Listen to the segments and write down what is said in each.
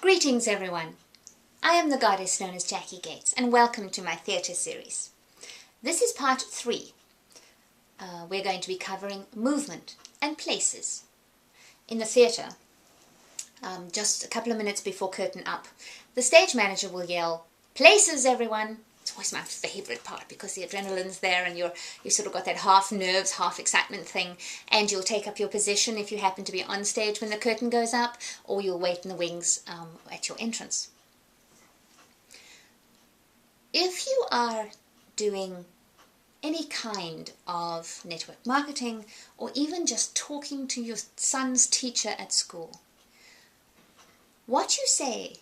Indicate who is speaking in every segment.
Speaker 1: Greetings everyone, I am the goddess known as Jackie Gates and welcome to my theatre series. This is part 3. We're going to be covering movement and places. In the theatre, just a couple of minutes before curtain up, the stage manager will yell, "Places everyone!" It's always my favourite part because the adrenaline's there and you sort of got that half nerves, half excitement thing, and you'll take up your position if you happen to be on stage when the curtain goes up, or you'll wait in the wings at your entrance. If you are doing any kind of network marketing or even just talking to your son's teacher at school, what you say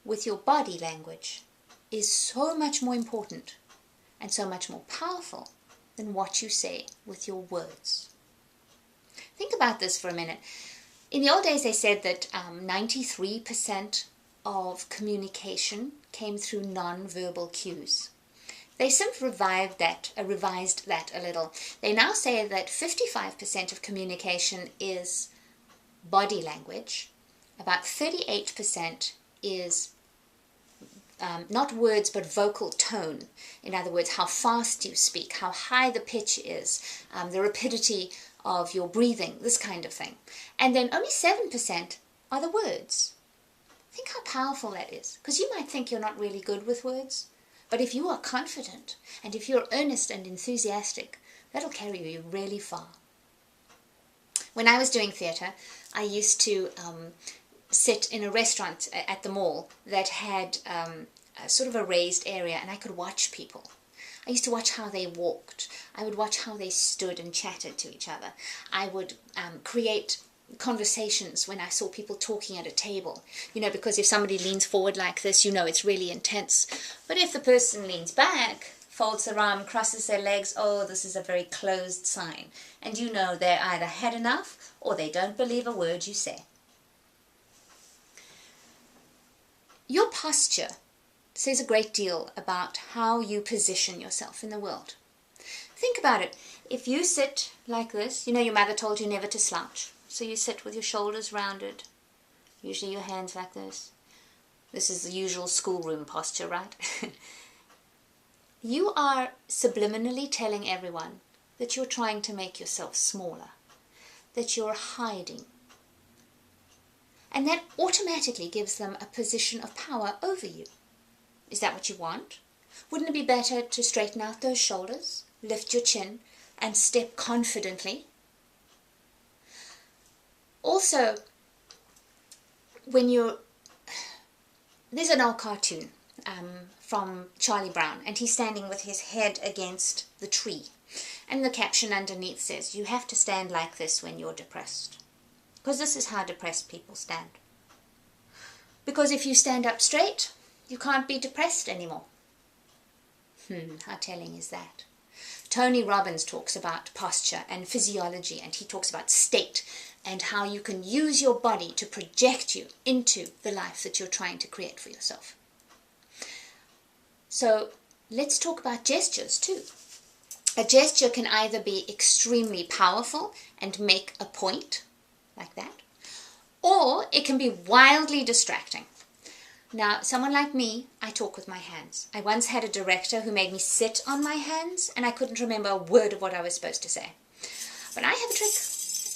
Speaker 1: with your body language is so much more important and so much more powerful than what you say with your words. Think about this for a minute. In the old days they said that 93% of communication came through non-verbal cues. They simply revised that a little. They now say that 55% of communication is body language, about 38% is not words but vocal tone. In other words, how fast you speak, how high the pitch is, the rapidity of your breathing, this kind of thing. And then only 7% are the words. Think how powerful that is, because you might think you're not really good with words, but if you are confident and if you're earnest and enthusiastic, that'll carry you really far. When I was doing theatre, I used to sit in a restaurant at the mall that had a sort of a raised area, and I could watch people. I used to watch how they walked. I would watch how they stood and chatted to each other. I would create conversations when I saw people talking at a table. You know, because if somebody leans forward like this, you know it's really intense. But if the person leans back, folds their arm, crosses their legs, oh, this is a very closed sign. And you know they either had enough or they don't believe a word you say. Your posture says a great deal about how you position yourself in the world. Think about it. If you sit like this, you know your mother told you never to slouch. So you sit with your shoulders rounded, usually your hands like this. This is the usual schoolroom posture, right? You are subliminally telling everyone that you're trying to make yourself smaller, that you're hiding. And that automatically gives them a position of power over you. Is that what you want? Wouldn't it be better to straighten out those shoulders, lift your chin, and step confidently? Also, there's an old cartoon from Charlie Brown, and he's standing with his head against the tree. And the caption underneath says, "You have to stand like this when you're depressed." Because this is how depressed people stand. Because if you stand up straight, you can't be depressed anymore. How telling is that? Tony Robbins talks about posture and physiology, and he talks about state and how you can use your body to project you into the life that you're trying to create for yourself. So let's talk about gestures too. A gesture can either be extremely powerful and make a point, like that, or it can be wildly distracting. Now, someone like me, I talk with my hands. I once had a director who made me sit on my hands, and I couldn't remember a word of what I was supposed to say. But I have a trick.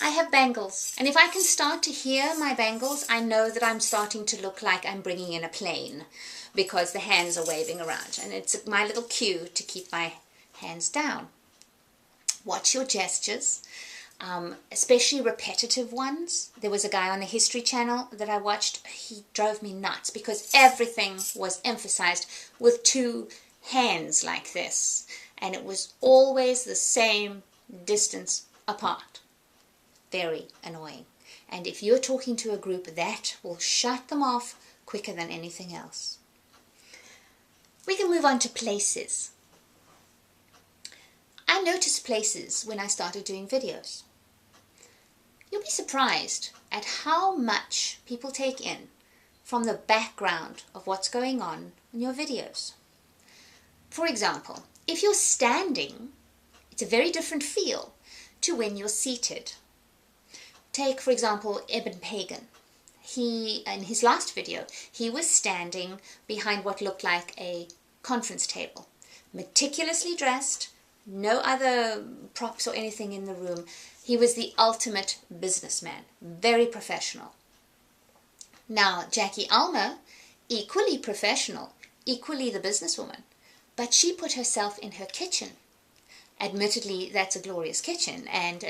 Speaker 1: I have bangles, and if I can start to hear my bangles, I know that I'm starting to look like I'm bringing in a plane, because the hands are waving around, and it's my little cue to keep my hands down. Watch your gestures. Especially repetitive ones. There was a guy on the History Channel that I watched. He drove me nuts because everything was emphasized with two hands like this, and it was always the same distance apart. Very annoying. And if you're talking to a group, that will shut them off quicker than anything else. We can move on to places. I noticed places when I started doing videos. You'll be surprised at how much people take in from the background of what's going on in your videos. For example, if you're standing, it's a very different feel to when you're seated. Take, for example, Eben Pagan. in his last video, he was standing behind what looked like a conference table, meticulously dressed, no other props or anything in the room. He was the ultimate businessman, very professional. Now, Jackie Alma, equally professional, equally the businesswoman, but she put herself in her kitchen. Admittedly, that's a glorious kitchen, and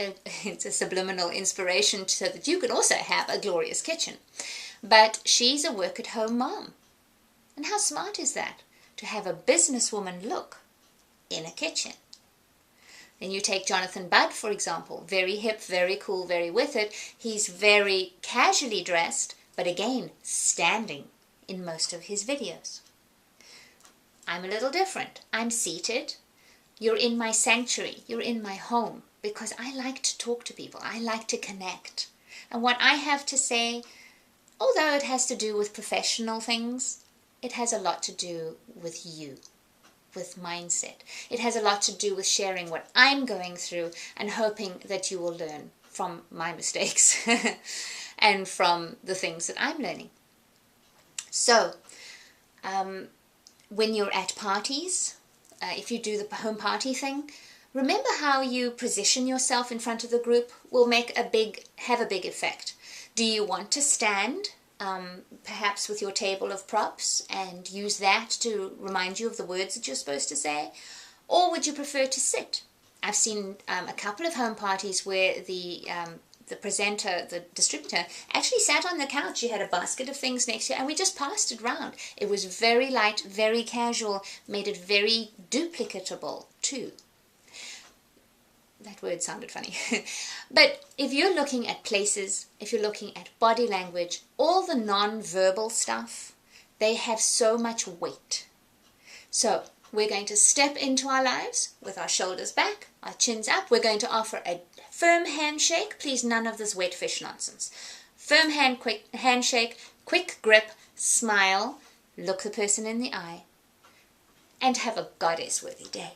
Speaker 1: it's a subliminal inspiration so that you can also have a glorious kitchen. But she's a work-at-home mom. And how smart is that, to have a businesswoman look in a kitchen? Then you take Jonathan Budd, for example. Very hip, very cool, very with it. He's very casually dressed, but again, standing in most of his videos. I'm a little different. I'm seated. You're in my sanctuary. You're in my home, because I like to talk to people. I like to connect. And what I have to say, although it has to do with professional things, it has a lot to do with you, with mindset. It has a lot to do with sharing what I'm going through and hoping that you will learn from my mistakes and from the things that I'm learning. So, when you're at parties, if you do the home party thing, remember how you position yourself in front of the group will have a big effect. Do you want to stand, perhaps with your table of props, and use that to remind you of the words that you're supposed to say? Or would you prefer to sit? I've seen a couple of home parties where the presenter, the distributor, actually sat on the couch. She had a basket of things next to her, and we just passed it round. It was very light, very casual, made it very duplicatable too. That word sounded funny. But if you're looking at places, if you're looking at body language, all the non-verbal stuff, they have so much weight. So we're going to step into our lives with our shoulders back, our chins up. We're going to offer a firm handshake. Please, none of this wet fish nonsense. Firm handshake, quick grip, smile, look the person in the eye, and have a goddess-worthy day.